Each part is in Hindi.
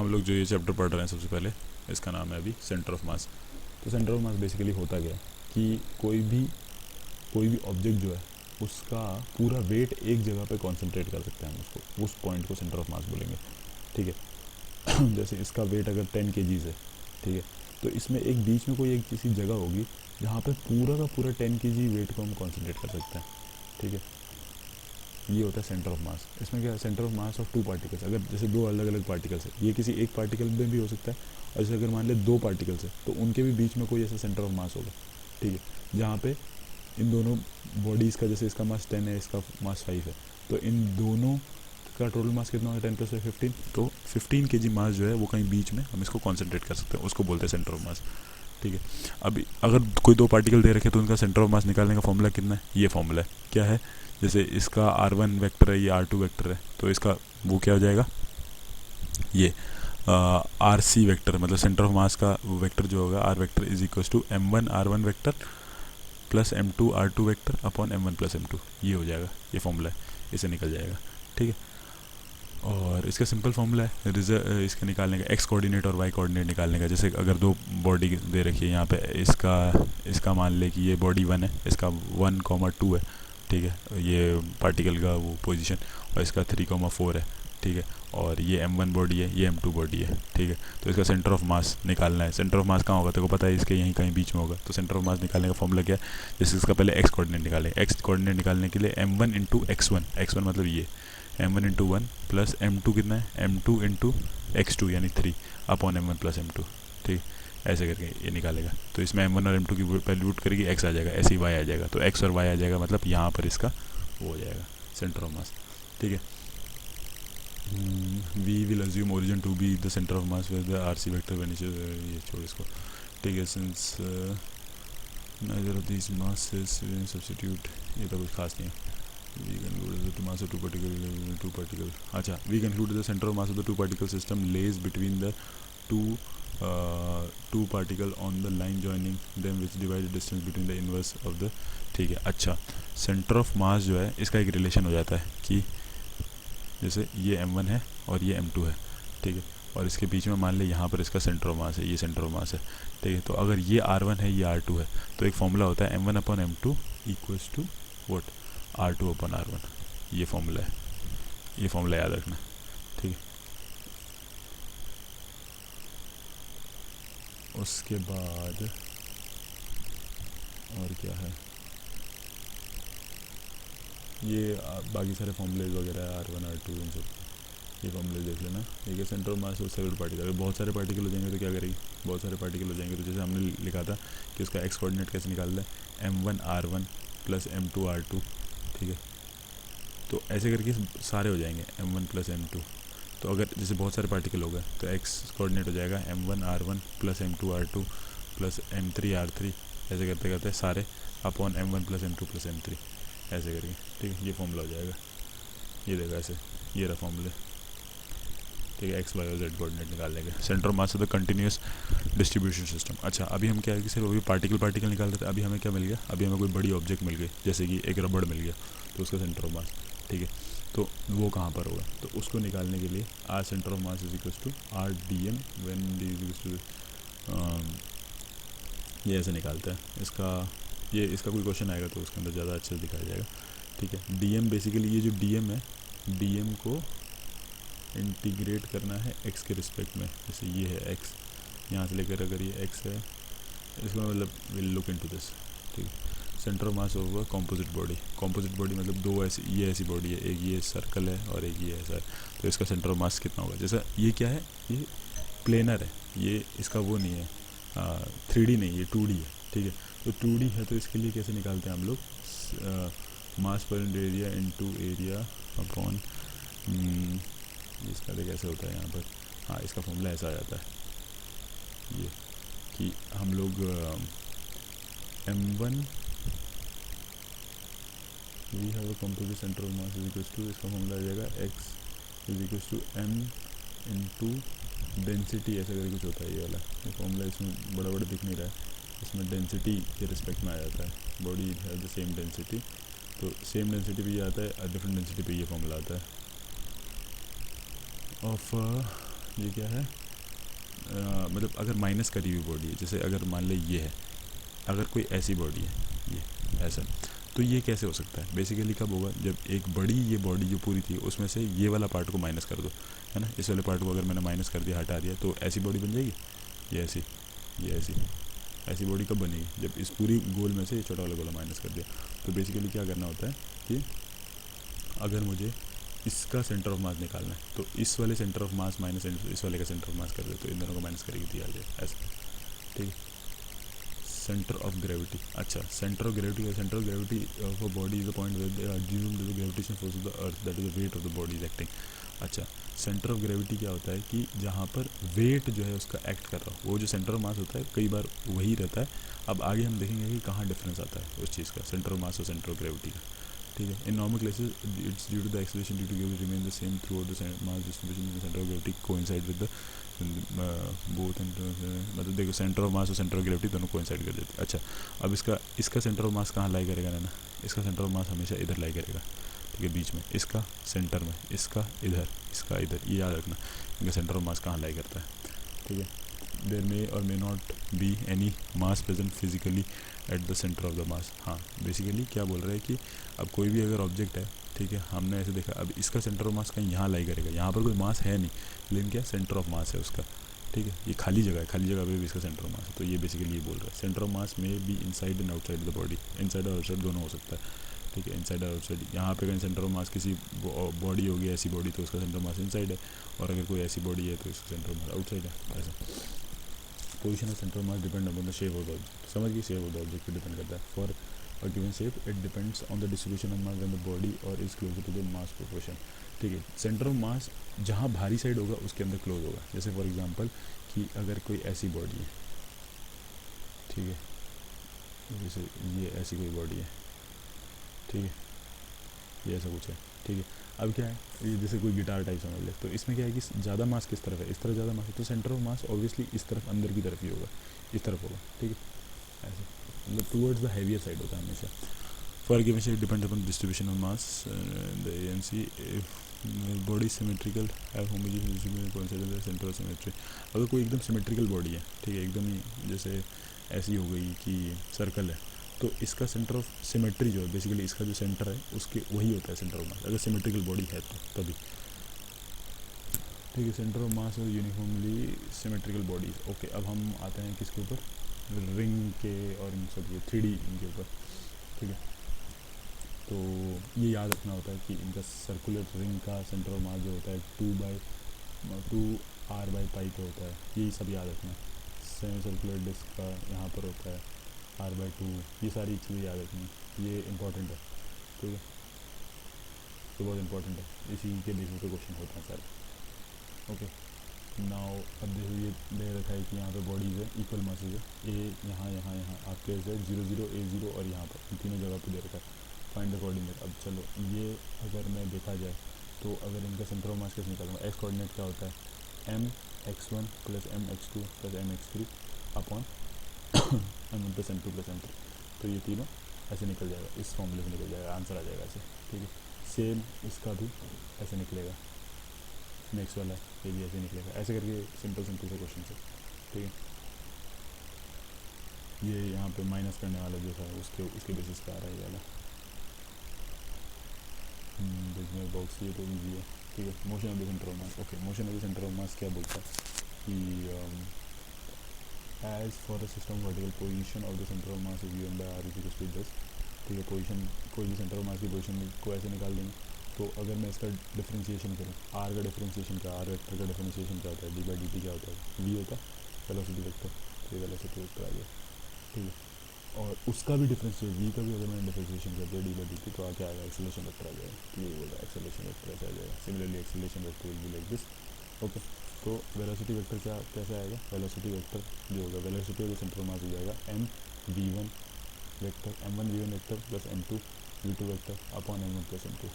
हम लोग जो ये चैप्टर पढ़ रहे हैं सबसे पहले इसका नाम है अभी सेंटर ऑफ मास। तो सेंटर ऑफ मास बेसिकली होता क्या है कि कोई भी ऑब्जेक्ट जो है उसका पूरा वेट एक जगह पे कॉन्सेंट्रेट कर सकते हैं हम उसको, उस पॉइंट को सेंटर ऑफ मास बोलेंगे। ठीक है। जैसे इसका वेट अगर 10 kg है, ठीक है, तो इसमें एक बीच में कोई एक किसी जगह होगी जहाँ पे पूरा का पूरा 10 kg वेट को हम कॉन्सेंट्रेट कर सकते हैं। ठीक है, ये होता है सेंटर ऑफ मास। इसमें क्या है, centre of mass of two particles. अगर जैसे दो अलग अलग पार्टिकल्स है, ये किसी एक पार्टिकल में भी हो सकता है, और जैसे अगर मान ले दो पार्टिकल्स है तो उनके भी बीच में कोई ऐसा सेंटर ऑफ मास होगा। ठीक है, जहाँ पे इन दोनों बॉडीज़ का, जैसे इसका मास 10 है, इसका मास 5 है, तो इन दोनों का टोटल मास कितना होगा, 10 + 5 15। तो 15 kg मास जो है वो कहीं बीच में हम इसको कॉन्सेंट्रेट कर सकते हैं, उसको बोलते हैं सेंटर ऑफ मास। ठीक है, अभी अगर कोई दो पार्टिकल दे रखे तो उनका सेंटर ऑफ मास निकालने का फॉर्मूला कितना है, ये फॉर्मूला है, क्या है, जैसे इसका R1 वेक्टर है, ये R2 वेक्टर है, तो इसका वो क्या हो जाएगा, ये RC वेक्टर, मतलब सेंटर ऑफ मास का वेक्टर जो होगा R vector is equal to M1 R1 vector plus M2 R2 vector upon M1 plus M2, ये हो जाएगा, ये फॉर्मूला है, इसे निकल जाएगा। ठीक है, और इसका सिंपल फॉर्मूला है इसके निकालने का, एक्स कोऑर्डिनेट और वाई कोऑर्डिनेट निकालने का। जैसे अगर दो बॉडी दे रखी है यहाँ पे, इसका मान ले कि ये बॉडी 1 है, इसका 1,2 है। ठीक है, ये पार्टिकल का वो पोजीशन, और इसका 3,4 है। ठीक है, और ये M1 बॉडी है, ये M2 बॉडी है। ठीक है, तो इसका सेंटर ऑफ मास निकालना है। सेंटर ऑफ मास कहाँ होगा, तेरे को पता है, इसके यहीं कहीं बीच में होगा। तो सेंटर ऑफ मास निकालने का फॉर्मूला क्या है, जैसे इसका पहले एक्स कोऑर्डिनेट निकालें। एक्स कोऑर्डिनेट निकालने के लिए M1 × x1, x1 मतलब ये M1 × 1 प्लस M2 कितना है, M2 × x2 यानी 3 अपॉन M1 प्लस M2। ठीक, ऐसे करके ये निकालेगा। तो इसमें M1 और M2 की वैल्यू पुट करेगी, x आ जाएगा, ऐसे ही y आ जाएगा। तो x और y आ जाएगा, मतलब यहाँ पर इसका वो हो जाएगा सेंटर ऑफ मास। ठीक है, we will assume origin to be the centre of mass with the RC vector वेनिचर, ये छोड़ इसको। ठीक है, since neither of this masses substitute, ये तो कुछ खास नहीं है। We conclude the mass of two particle. अच्छा, we conclude the center of mass of the two particle system lays between the two particle on the line joining them which divide the distance between the inverse of the। ठीक है, अच्छा, सेंटर ऑफ मास जो है इसका एक रिलेशन हो जाता है कि जैसे ये M1 है और ये M2 है। ठीक है, और इसके बीच में मान ले यहाँ पर इसका सेंटर ऑफ मास है, ये सेंटर ऑफ मास है। ठीक है, तो अगर ये R1 है, ये R2 है, तो एक फॉर्मूला होता है M1/M2 equals to what, R2/R1। ये फॉर्मूला है, ये फॉर्मूला याद रखना। ठीक है, उसके बाद और क्या है, ये बाकी सारे फॉर्मूलेज वगैरह R1 R2 इन सब, ये फॉर्मूले देख लेना। ठीक है, centre of mass of several particle, अगर बहुत सारे पार्टिकल हो जाएंगे तो क्या करेगी, बहुत सारे पार्टिकल हो जाएंगे तो जैसे हमने लिखा था कि उसका एक्स कोऑर्डिनेट कैसे निकालना है, M1 R1 plus M2 R2। ठीक है, तो ऐसे करके सारे हो जाएंगे M1 प्लस M2। तो अगर जैसे बहुत सारे पार्टिकल हो गए तो एक्स कोऑर्डिनेट हो जाएगा M1 R1 plus M2 R2 plus M3 R3, ऐसे करते करते सारे upon M1 plus M2 plus M3, ऐसे करके। ठीक है, ये फॉर्मूला हो जाएगा, ये देखो ऐसे, ये रहा फॉर्मूले। ठीक है, एक्स वाई और जेड कोऑर्डिनेट निकालने के, centre of mass of the continuous distribution system. अच्छा, अभी हम क्या है कि सिर्फ अभी पार्टिकल निकाल रहे थे, अभी हमें क्या मिल गया, अभी हमें कोई बड़ी ऑब्जेक्ट मिल गई, जैसे कि एक रबड़ मिल गया, तो उसका सेंटर ऑफ मास। ठीक है, तो वो कहाँ पर होगा, तो उसको निकालने के लिए R centre of mass is equal to RdM when d is equal to, ये ऐसे निकालता है इसका, ये इसका कोई क्वेश्चन आएगा तो उसके अंदर ज़्यादा अच्छे से दिखाया जाएगा। ठीक है, DM बेसिकली ये जो DM है, DM को इंटीग्रेट करना है x के रिस्पेक्ट में। जैसे ये है x, यहाँ से लेकर अगर ये x है, इसका मतलब विल लुक इनटू दिस। ठीक है, सेंटर ऑफ मास होगा कॉम्पोजिट बॉडी। कॉम्पोजिट बॉडी मतलब दो ऐसी, ये ऐसी बॉडी है, एक ये सर्कल है और एक ये ऐसा है, तो इसका सेंटर ऑफ मास कितना होगा। जैसा ये क्या है, ये प्लेनर है, ये इसका वो नहीं है 3D नहीं, ये 2D है। ठीक है, तो 2D है, तो इसके लिए कैसे निकालते हैं हम लोग, मास पर एरिया इनटू एरिया अपॉन, इसका कैसे होता है यहाँ पर, हाँ इसका फॉर्मूला ऐसा आ जाता है ये कि हम लोग M1 we have a composite centre of mass is equal to, इसका फॉर्मूला आ जाएगा x is equal to m into density, ऐसा करके कुछ होता है ये वाला। ये फॉर्मूला इसमें बड़ा बड़ा दिख नहीं रहा है, इसमें डेंसिटी के रिस्पेक्ट में आ जाता है, body have the same density, तो सेम डेंसिटी पे ये आता है, डिफरेंट डेंसिटी पे ये फॉर्मूला आता है। ऑफ ये क्या है, मतलब अगर माइनस करी हुई बॉडी है, जैसे अगर मान ले ये है, अगर कोई ऐसी बॉडी है ये ऐसा, तो ये कैसे हो सकता है? बेसिकली कब होगा, जब एक बड़ी ये बॉडी जो पूरी थी उसमें से ये वाला पार्ट को माइनस कर दो, है ना, इस वाले पार्ट को अगर मैंने माइनस कर दिया, हटा दिया, तो ऐसी बॉडी बन जाएगी, ये ऐसी, ये ऐसी। ऐसी बॉडी कब बनेगी, जब इस पूरी गोल में से ये छोटा वाला गोला माइनस कर दिया। तो बेसिकली क्या करना होता है कि अगर मुझे इसका सेंटर ऑफ मास निकालना है, तो इस वाले सेंटर ऑफ मास माइनस इस वाले का सेंटर ऑफ मास कर दे, तो इन दोनों को माइनस करेगी दिया आ जाए ऐसा, ठीक है। सेंटर ऑफ ग्रेविटी, अच्छा सेंटर ऑफ ग्रेविटी का, centre of gravity of a body is the point where the gravitation force of the earth that is the weight of the body is acting. अच्छा, सेंटर ऑफ ग्रेविटी क्या होता है कि जहाँ पर वेट जो है उसका एक्ट कर रहा हो, वो जो सेंटर ऑफ मास होता है कई बार वही रहता है। अब आगे हम देखेंगे कि कहाँ डिफरेंस आता है उस चीज़ का, सेंटर ऑफ मास और सेंटर ऑफ ग्रेविटी का, ठीक है। In normal cases it's due to the acceleration due to gravity remain the same throughout the mass distribution in the centre of gravity coincide with the both, मतलब देखो सेंटर ऑफ मास और सेंटर ऑफ ग्रेविटी दोनों कोइंसाइड कर देते हैं। अच्छा, अब इसका सेंटर ऑफ मास कहाँ लाई करेगा ना, इसका सेंटर ऑफ मास हमेशा इधर लाई करेगा, ठीक है, बीच में, इसका सेंटर में, इसका इधर, इसका इधर, ये याद रखना इनका सेंटर ऑफ मास कहाँ लाई करता है, ठीक है। देयर मे और may not be any mass present physically at the centre of the mass. हाँ, बेसिकली क्या बोल रहा है कि अब कोई भी अगर ऑब्जेक्ट है, ठीक है, हमने ऐसे देखा, अब इसका सेंटर ऑफ मास कहीं यहाँ लाई करेगा, यहाँ पर कोई मास है नहीं, लेकिन क्या सेंटर ऑफ मास है उसका, ठीक है, ये खाली जगह है, खाली जगह पे भी इसका सेंटर ऑफ मास है। तो ये बेसिकली ये बोल रहा है सेंटर ऑफ मास में be inside and outside the body, inside और आउटसाइड दोनों हो सकता है, ठीक है, इनसाइड और आउटसाइड। यहाँ पे कहीं सेंटर ऑफ मास किसी बॉडी होगी ऐसी बॉडी, तो उसका सेंटर ऑफ मास इनसाइड है, और अगर कोई ऐसी बॉडी है तो इसका सेंटर ऑफ मास आउटसाइड है, ऐसा। Position of centre of mass depend upon the shape of the object, समझ गई, शेप ऑफ द ऑब्जेक्ट पे डिपेंड करता है। For a given shape it depends on the distribution of mass in the body और is closer to the mass proportion, ठीक है। सेंटर ऑफ मास जहाँ भारी साइड होगा उसके अंदर क्लोज होगा। जैसे फॉर एग्जांपल कि अगर कोई ऐसी बॉडी है, ठीक है, जैसे ये ऐसी कोई बॉडी है, ठीक है, ये ऐसा कुछ है, ठीक है। अब क्या है, ये जैसे कोई गिटार टाइप समझ ले, तो इसमें क्या है कि ज़्यादा मास किस तरफ है, इस तरफ ज़्यादा मास है, तो सेंटर ऑफ मास ऑब्वियसली इस तरफ अंदर की तरफ ही होगा, इस तरफ होगा, ठीक है, ऐसे, मतलब टूवर्ड्स द हैवियर साइड होता है हमेशा। For given shape depends upon distribution of mass the ANC body symmetrical have homogeneous distribution consider centre of symmetry. अगर कोई एकदम सिमेट्रिकल बॉडी है, ठीक है, एकदम ही जैसे ऐसी हो गई कि सर्कल है, तो इसका सेंटर ऑफ सिमेट्री जो है, बेसिकली इसका जो सेंटर है उसके वही होता है सेंटर ऑफ मास, अगर सिमेट्रिकल बॉडी है तो तभी, ठीक है। सेंटर ऑफ मास और यूनिफॉर्मली सिमेट्रिकल बॉडीज, ओके। अब हम आते हैं किसके ऊपर, रिंग के और इन सब के 3D इनके ऊपर, ठीक है। तो ये याद रखना होता है कि इनका सर्कुलर रिंग का सेंटर ऑफ मास जो होता है 2r/π पे होता है, यही सब याद रखना है। सेमी सर्कुलर डिस्क का यहाँ पर होता है r/2, ये सारी चीज़ें याद रखनी है, ये इंपॉर्टेंट है, ठीक है, ये बहुत इंपॉर्टेंट है, इसी के बेसिस पे क्वेश्चन होते हैं सारे, ओके। नाउ अब देखो ये दे रखा है कि यहाँ पे बॉडीज़ है, इक्वल मासेज है, ए यहाँ यहाँ यहाँ आपके है 0 0 a 0 और यहाँ पर इन तीनों जगह पे दे रखा है। Find the coordinate. अब चलो ये अगर मैं देखा जाए तो अगर इनका सेंटर ऑफ मास कैसे निकालूंगा, एक्स कोऑर्डिनेट क्या होता है mx1 plus mx2 plus mx3 upon m1 plus m2 plus m3, तो ये तीनों ऐसे निकल जाएगा, इस फॉर्मूले से निकल जाएगा, आंसर आ जाएगा ऐसे, ठीक है। सेम इसका भी ऐसे निकलेगा, नेक्स्ट वाला ये भी ऐसे निकलेगा, ऐसे करके सिंपल सिंपल से क्वेश्चन है, ठीक है। ये यहाँ पे माइनस करने वाला जो था उसके बेसिस पे आ रहा है ये वाला बिजनेस बॉक्स, ये तो ईजी है, ठीक है। Motion of the centre of mass, okay. Motion of the centre of mass क्या बोलता है कि as for a system vertical position of the centre of mass is given by r is equal to this, ठीक है। पोजीशन, कोई भी सेंटर ऑफ मास की पोजीशन को ऐसे निकाल देंगे। तो अगर मैं इसका डिफरेंशिएशन करूँ, r का डिफरेंशिएशन क्या, r वेक्टर का डिफरेंशिएशन क्या होता है, d/dt क्या होता है, v होता है वेलोसिटी वेक्टर, तो ये वेलोसिटी वेक्टर आ गया, ठीक है। और उसका भी डिफरेंशिएट, v का भी अगर मैंने डिफरेंशिएशन कर दिया d/dt तो क्या आएगा, एक्सेलरेशन वेक्टर आ जाएगा, तो ये बोला एक्सेलरेशन वेक्टर ऐसे आ जाएगा। Similarly acceleration vector will be like this, okay. तो वेलोसिटी वेक्टर क्या कैसे आएगा, वेलोसिटी वेक्टर जो होगा, velocity of the centre of मास हो जाएगा m(v1) vector m1v1 vector plus m2v2 vector upon m1 plus m2,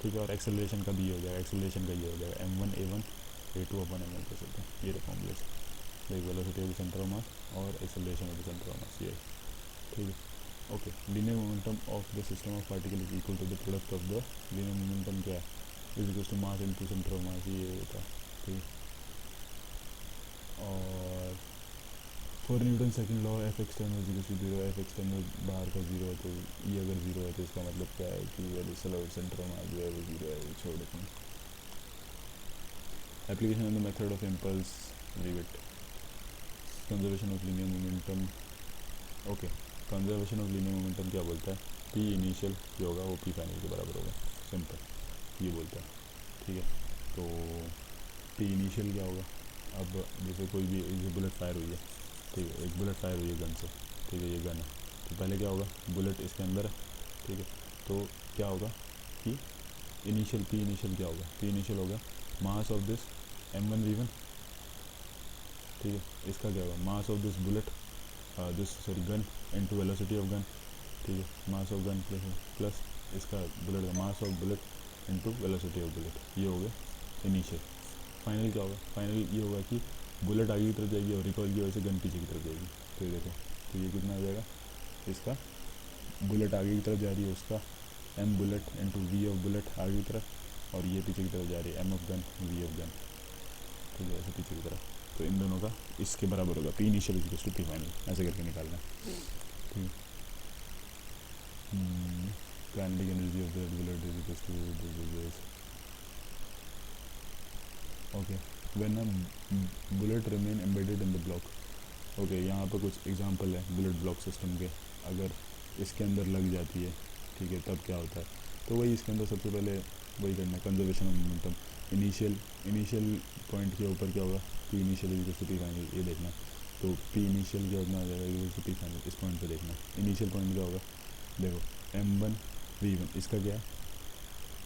ठीक है। और एक्सेलरेशन का भी हो जाएगा, एक्सेलरेशन का ये हो जाएगा m1a1 a2 upon m1 plus a2, ये फॉर्मूले से like velocity of the centre of mass और acceleration of the centre of mass, ये, ठीक है, okay. Linear momentum of the system of particle is equal to the product of the linear momentum क्या है, is equal to mass into centre of mass, ये होता है, ठीक है। For Newton second law F external equal to zero, F external बाहर का जीरो है, तो ये अगर जीरो है तो इसका मतलब क्या है कि वेरी स्लो सेंटर में आ गया है, वो जीरो है, वो छोड़ देते हैं. Application of the method of impulse, leave it. Conservation of linear momentum. Okay, conservation of linear momentum क्या बोलता है? पी इनिशियल जो होगा वो पी फाइनल के बराबर होगा, सिंपल ये बोलता है. ठीक है, तो पी इनिशियल क्या होगा? अब जैसे कोई भी एक बुलेट फायर हुई है, ठीक है, एक बुलेट फायर हुई है गन से, ठीक है, ये गन है, तो पहले क्या होगा? बुलेट इसके अंदर है, ठीक है, तो क्या होगा कि इनिशियल पी इनिशियल क्या होगा? पी इनिशियल होगा मास ऑफ दिस m1v1, ठीक है, इसका क्या होगा? Mass of this bullet, this sorry gun into velocity of gun, ठीक है, मास ऑफ गन प्लस इसका बुलेट का mass of bullet into velocity of bullet, ये हो गया इनिशियल. फाइनल क्या होगा? फाइनल ये होगा कि बुलेट आगे की तरफ जाएगी और रिकॉइल की वजह से गन पीछे की तरफ जाएगी. तो ये देखो, तो ये कितना आ जाएगा? इसका बुलेट आगे की तरफ जा रही है, उसका m bullet into V of bullet आगे की तरफ, और ये पीछे की तरफ जा रही है m of gun V of gun, ठीक है, ऐसे पीछे की तरफ. तो इन दोनों का इसके बराबर होगा, P initial equal to P final, ऐसे करके निकालना है. ठीक है, kinetic energy of that bullet is equal to this. Okay, when a bullet remain embedded in the block. Okay, यहाँ पर कुछ एग्जांपल है बुलेट ब्लॉक सिस्टम के. अगर इसके अंदर लग जाती है, ठीक है, तब क्या होता है? तो वही इसके अंदर सबसे पहले वही करना है, conservation of momentum. Initial point के ऊपर क्या होगा? P initial equal to P final, ये देखना. तो पी इनिशियल क्या होना आ जाएगा? इक्वल टू पी फाइनल, इस पॉइंट पे देखना. इनिशियल पॉइंट क्या होगा? देखो m1v1, इसका क्या है?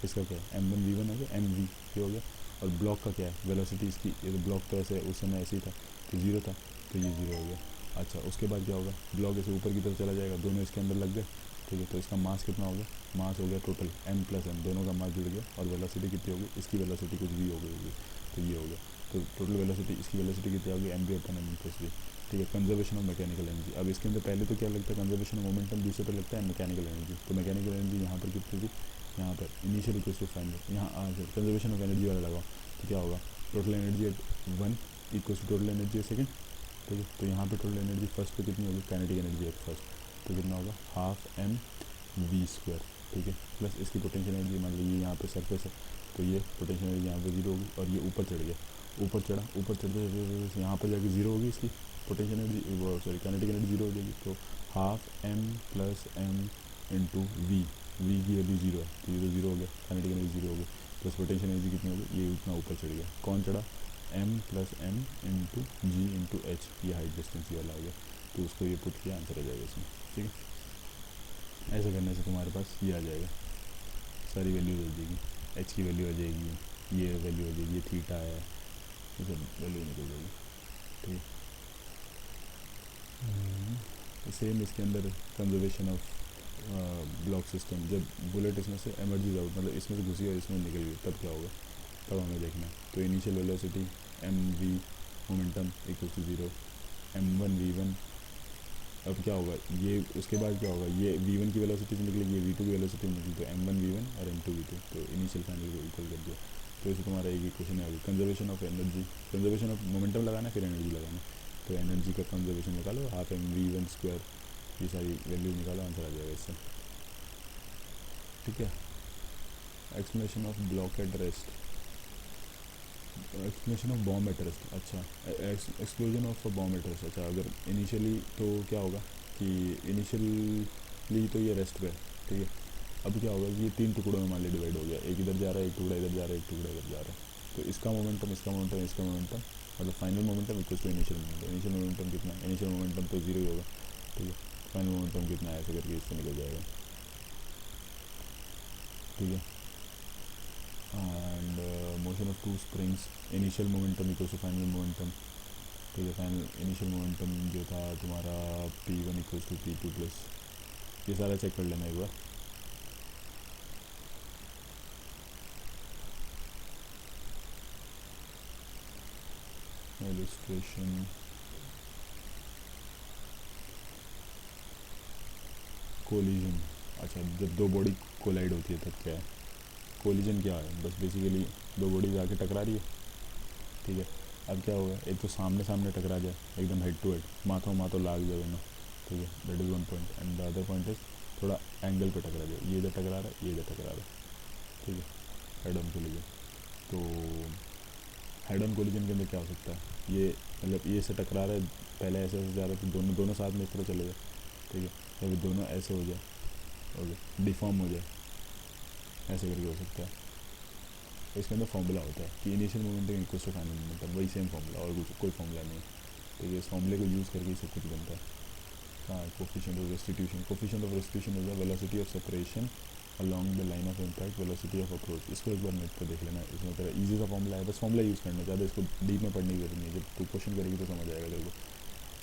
इसका क्या है? m1v1 हो गया, mv ये हो गया. और ब्लॉक का क्या है? वेलोसिटी इसकी. ये तो ब्लॉक तो ऐसे उस समय ऐसे ही था, तो जीरो था, तो ये जीरो हो गया. अच्छा, उसके बाद क्या होगा? ब्लॉक ऐसे ऊपर की तरफ चला जाएगा, दोनों इसके अंदर लग गए, ठीक है, तो इसका मास कितना हो गया? मास हो गया टोटल m प्लस n, दोनों का मास जुड़ गया. और वेलोसिटी कितनी होगी? इसकी वेलोसिटी कुछ v हो गई होगी, तो ये हो गया. तो टोटल वेलोसिटी, इसकी वेलोसिटी कितनी होगी? mv अपन m प्लस v, ठीक है. Conservation of mechanical energy. अब इसके अंदर पहले तो क्या लगता है? कंजर्वेशन ऑफ मोमेंटम, दूसरे पर लगता है मैकेनिकल एनर्जी. तो मैकेनिकल एनर्जी यहाँ पर कितनी थी? यहाँ पर इनिशियल इक्वल टू फाइनल, यहाँ कंजर्वेशन ऑफ एनर्जी वाला लगाओ, तो क्या होगा? Total energy at 1 equal to total energy at second, ठीक है. तो यहाँ पे टोटल एनर्जी फर्स्ट पे कितनी होगी? काइनेटिक एनर्जी एट फर्स्ट, तो कितना होगा? हाफ m v स्क्वायर, ठीक है, प्लस इसकी पोटेंशियल एनर्जी, मान लीजिए यहाँ पे सरफेस है, तो ये पोटेंशियल एनर्जी यहाँ पे जीरो होगी, और ये ऊपर चढ़ गया, ऊपर चढ़ा, ऊपर चढ़ते यहाँ पर जाके जीरो होगी इसकी पोटेंशियल एनर्जी, वो सॉरी काइनेटिक एनर्जी जीरो हो जाएगी. तो half m plus m into V की वैल्यू जीरो है, तो ये तो जीरो हो गया, काइनेटिक एनर्जी जीरो हो गई, प्लस पोटेंशियल एनर्जी कितनी होगी? ये उतना ऊपर चढ़ गया. कौन चढ़ा? m प्लस m इंटू जी इंटू एच, ये हाइट डिस्टेंस वाला हो गया. तो उसको ये पुट किया, आंसर आ जाएगा इसमें. ठीक है, ऐसे करने से तुम्हारे पास ये आ जाएगा, सारी वैल्यूज हो जाएगी. एच की वैल्यू आ जाएगी, ये वैल्यू हो जाएगी, ये थीटा है, ये सब वैल्यू निकल जाएगी. ठीक है, सेम इसके अंदर कंजर्वेशन ऑफ ब्लॉक सिस्टम. जब बुलेट इसमें से एमर्जीज आउट, मतलब इसमें से घुसी और इसमें निकल गई, तब क्या होगा? तब हमें देखना है. तो initial velocity mv momentum equal to zero, m1v1. अब क्या होगा? ये उसके बाद क्या होगा? ये v1 की वेलोसिटी से निकलेगी, ये v2 की वेलोसिटी निकली, तो m1v1 और m2v2, तो इनिशियल फाइनल को इक्वल कर दिया. तो इसे तुम्हारा एक इक्वेशन है. Conservation of energy, conservation of momentum लगाना है, फिर एनर्जी लगाना. तो एनर्जी का कंजर्वेशन निकालो, हाफ mv1 स्क्वायर, ये सारी वैल्यू निकालो, आंसर आ जाएगा इससे. ठीक है, explanation of block at rest, explanation of bomb at rest. अच्छा, explosion of bomb at rest. अच्छा, अगर इनिशियली तो क्या होगा कि इनिशियली तो ये रेस्ट पे है, ठीक है. अब क्या होगा कि ये तीन टुकड़ों में मान ली डिवाइड हो गया, एक इधर जा रहा है, एक टुकड़ा इधर जा रहा है, एक टुकड़ा इधर जा रहा है. तो इसका मोमेंटम, इसका मोमेंटम, इसका मोमेंटम, मतलब final momentum equal to initial momentum. Initial momentum कितना है? इनिशियल मोमेंटम तो जीरो ही होगा, ठीक है. फाइनल मोमेंटम कितना है? ऐसे करके इससे निकल जाएगा. ठीक है, and motion of two springs, initial momentum equal to final momentum, ठीक है. फाइनल इनिशियल मोमेंटम जो था तुम्हारा p1 equal to p2 plus, ये सारा चेक कर लेना एक बार. Illustration, collision. अच्छा, जब दो बॉडी कोलाइड होती है तब क्या है? कोलिजन क्या है? बस बेसिकली दो बॉडीज आके टकरा रही है, ठीक है. अब क्या होगा, एक तो सामने सामने टकरा जाए एकदम हेड टू हेड, माथों माथों लाग जाए दोनों, ठीक है, that is one point. And the other point is थोड़ा एंगल पे टकरा जाए, ये इधर टकरा रहा है, ये इधर टकरा रहा है, ठीक है, हेड ऑन कोलिजन। तो हेड ऑन कोलिजन के अंदर क्या हो सकता है, ये मतलब ये से टकरा रहा है, पहले ऐसे ऐसे जा रहा है, तो दोनों दोनों साथ में इस तरह चले जाए, ठीक है, या फिर दोनों ऐसे हो जाए, ओके, डिफॉर्म हो जाए, ऐसे करके हो सकता है। तो इसके अंदर फॉर्मूला होता है कि initial momentum equal to final momentum, वही सेम फॉर्मूला, और कुछ कोई फॉर्मूला नहीं है। तो ये इस फॉर्मूले को यूज़ करके ही सब कुछ बनता है। हाँ, coefficient of restitution, coefficient of restitution is the velocity of separation along the line of impact, velocity of approach। इसको एक बार नेट पे देख लेना, इसमें तेरा इजी सा फॉर्मूला है, बस फॉर्मूला यूज़ करना, ज़्यादा इसको डीप में पढ़ने की जरूरत नहीं है, जब तू क्वेश्चन करेगी तो समझ आएगा तेरे को।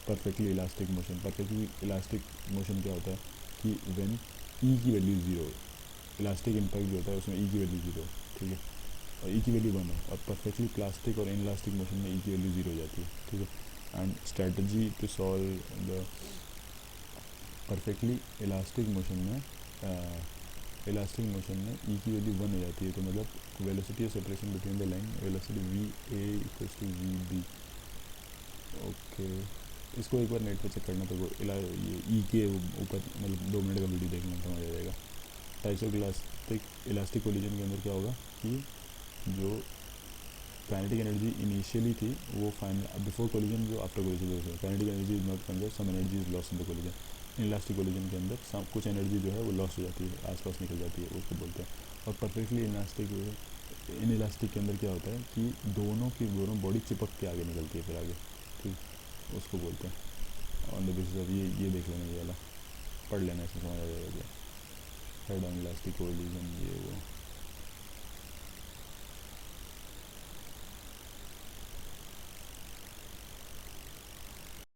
Perfectly elastic motion, perfectly elastic motion क्या होता है कि व्हेन ई की वैल्यू ज़ीरो, इलास्टिक इम्पैक्ट जो होता है उसमें ई की वैल्यू ज़ीरो, ठीक है, और ई की वैल्यू वन है, और परफेक्टली प्लास्टिक और इनलास्टिक मोशन में ई की वैल्यू ज़ीरो हो जाती है, ठीक है। And strategy to solve the perfectly elastic motion में, इलास्टिक मोशन में ई की वैल्यू वन हो जाती है, तो मतलब velocity of separation between the line, velocity v a equals to v b. Okay, इसको एक बार नेट पे चेक करना, तो वो ये ई के ऊपर मतलब 2 मिनट का वीडियो देखना, समझ आ जाएगा। टाइप्स ऑफ इलास्टिक कोलिजन के अंदर क्या होगा कि जो काइनेटिक एनर्जी इनिशियली थी वो फाइनल बिफोर कोलिजन, जो after collision, kinetic energy is not conserve, some energy is lost in the collision. Elastic collision के अंदर कुछ एनर्जी जो है वो लॉस्ट हो जाती है, आसपास निकल जाती है, उसको बोलते हैं। और परफेक्टली इन इलास्टिक के अंदर क्या होता है कि दोनों बॉडी चिपक के आगे निकलती है फिर आगे, ठीक, उसको बोलते हैं। ऑन द बेसिस ऑफ ये देख लेना, ये वाला पढ़ लेना, इसमें समझ आ जाएगा। हेड ऑन इलास्टिक कोलिजन, ये वो